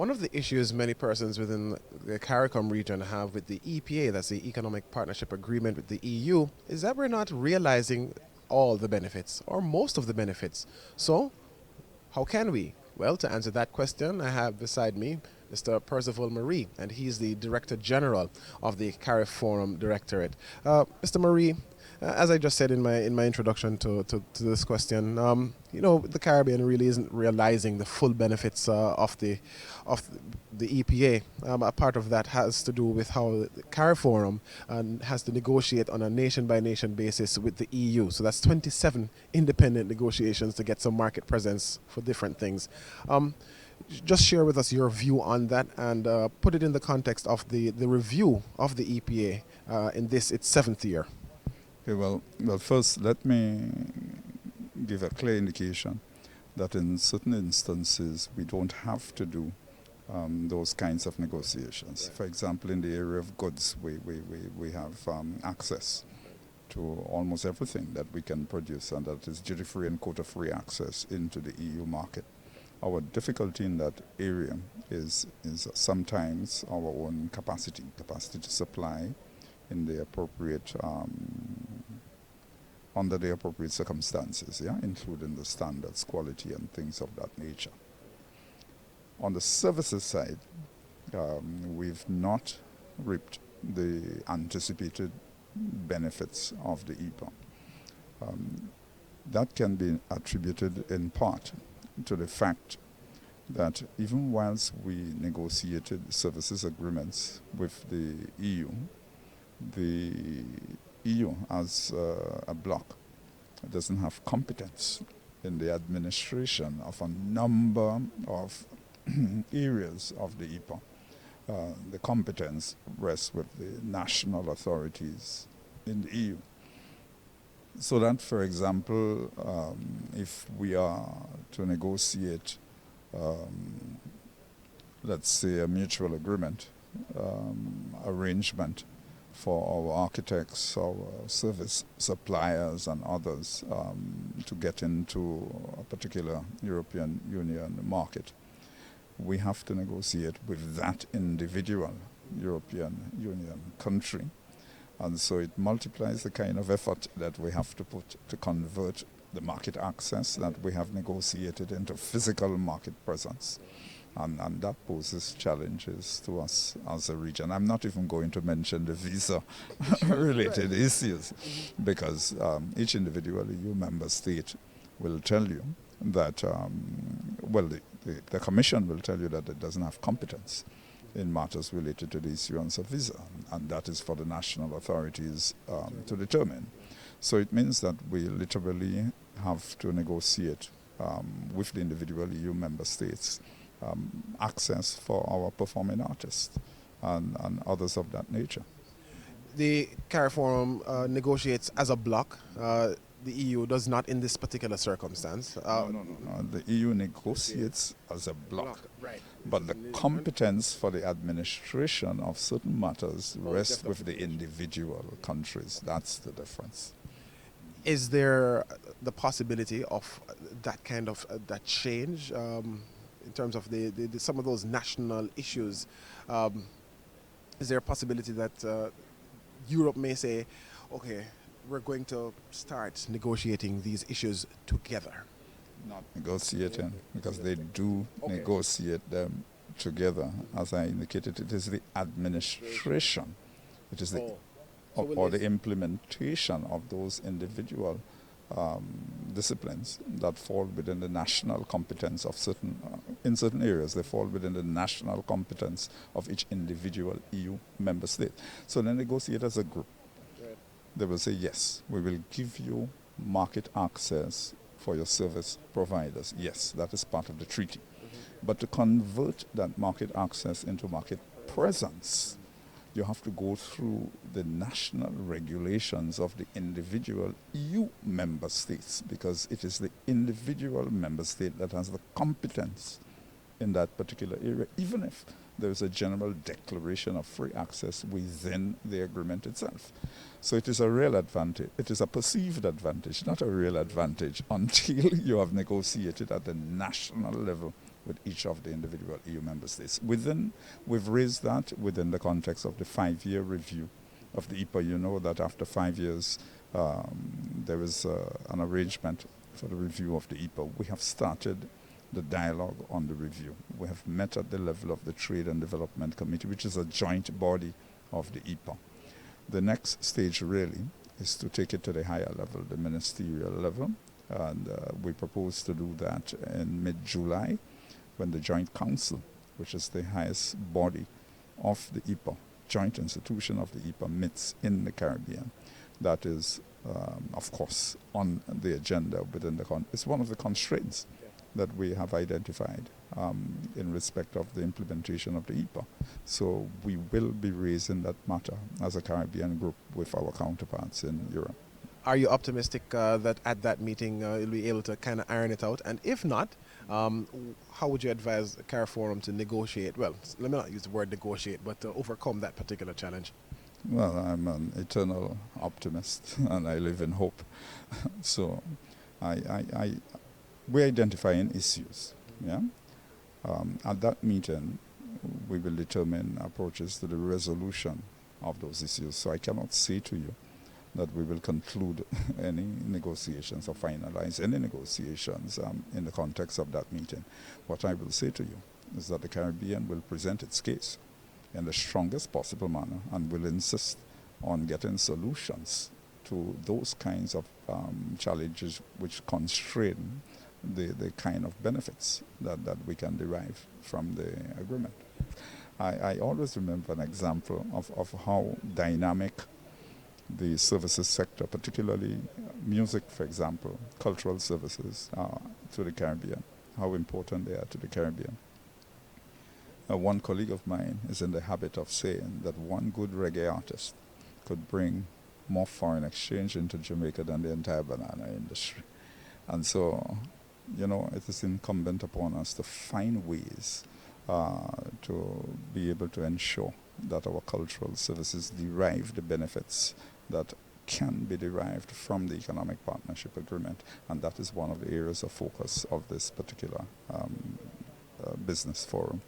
One of the issues many persons within the CARICOM region have with the EPA, that's the Economic Partnership Agreement with the EU, is that we're not realizing all the benefits or most of the benefits. So, how can we? Well, to answer that question, I have beside me Mr. Percival Marie, and he's the Director General of the CARIFORUM Directorate. Mr. Marie, as I just said in my introduction to this question, the Caribbean really isn't realizing the full benefits of the EPA. A part of that has to do with how the CARIFORUM has to negotiate on a nation by nation basis with the EU. So that's 27 independent negotiations to get some market presence for different things. Just share with us your view on that and put it in the context of the review of the EPA in its seventh year. Okay, well, first let me give a clear indication that in certain instances we don't have to do those kinds of negotiations. Right. For example, in the area of goods, we have access to almost everything that we can produce, and that is duty-free and quota-free access into the EU market. Our difficulty in that area is sometimes our own capacity to supply in the appropriate under the appropriate circumstances, including the standards, quality, and things of that nature. On the services side, we've not reaped the anticipated benefits of the EPA. That can be attributed in part to the fact that even whilst we negotiated services agreements with the EU as a bloc doesn't have competence in the administration of a number of areas of the EPA. The competence rests with the national authorities in the EU. So that, for example, if we are to negotiate, let's say, a mutual agreement, arrangement for our architects, our service suppliers and others to get into a particular European Union market, we have to negotiate with that individual European Union country. And so it multiplies the kind of effort that we have to put to convert the market access that we have negotiated into physical market presence. And that poses challenges to us as a region. I'm not even going to mention the visa-related issues, because each individual EU member state will tell you that, the Commission will tell you that it doesn't have competence in matters related to the issuance of visa, and that is for the national authorities to determine. So it means that we literally have to negotiate with the individual EU member states access for our performing artists and others of that nature. The CARIFORUM negotiates as a bloc. The EU does not in this particular circumstance. No. The EU negotiates as a bloc. Right. But the competence for the administration of certain matters rests with the individual countries. That's the difference. Is there the possibility of that kind of that change in terms of some of those national issues? Is there a possibility that Europe may say, okay, we're going to start negotiating these issues together? Not negotiating, because they do negotiate them together. As I indicated, it is the administration, it is the implementation of those individual disciplines that fall within the national competence of in certain areas. They fall within the national competence of each individual EU member state. So they negotiate as a group. They will say, yes, we will give you market access for your service providers. Yes, that is part of the treaty. But to convert that market access into market presence, you have to go through the national regulations of the individual EU member states, because it is the individual member state that has the competence in that particular area, even if there is a general declaration of free access within the agreement itself. So it is a real advantage. It is a perceived advantage, not a real advantage, until you have negotiated at the national level with each of the individual EU member states. We've raised that within the context of the 5-year review of the EPA. You know that after 5 years, there is an arrangement for the review of the EPA. We have started the dialogue on the review. We have met at the level of the Trade and Development Committee, which is a joint body of the EPA. The next stage really is to take it to the higher level, the ministerial level, and we propose to do that in mid-July when the Joint Council, which is the highest body of the EPA, joint institution of the EPA, meets in the Caribbean. That is, of course, on the agenda within the it's one of the constraints that we have identified in respect of the implementation of the EPA. So we will be raising that matter as a Caribbean group with our counterparts in Europe. Are you optimistic that at that meeting you'll be able to kind of iron it out? And if not, how would you advise the CARIFORUM to negotiate? Well, let me not use the word negotiate, but to overcome that particular challenge. Well, I'm an eternal optimist and I live in hope. So we're identifying issues. Yeah? At that meeting, we will determine approaches to the resolution of those issues. So I cannot say to you that we will conclude any negotiations or finalize any negotiations in the context of that meeting. What I will say to you is that the Caribbean will present its case in the strongest possible manner and will insist on getting solutions to those kinds of challenges which constrain the kind of benefits that we can derive from the agreement. I always remember an example of how dynamic the services sector, particularly music, for example, cultural services to the Caribbean, how important they are to the Caribbean. One colleague of mine is in the habit of saying that one good reggae artist could bring more foreign exchange into Jamaica than the entire banana industry. And so, you know, it is incumbent upon us to find ways to be able to ensure that our cultural services derive the benefits that can be derived from the Economic Partnership Agreement. And that is one of the areas of focus of this particular business forum.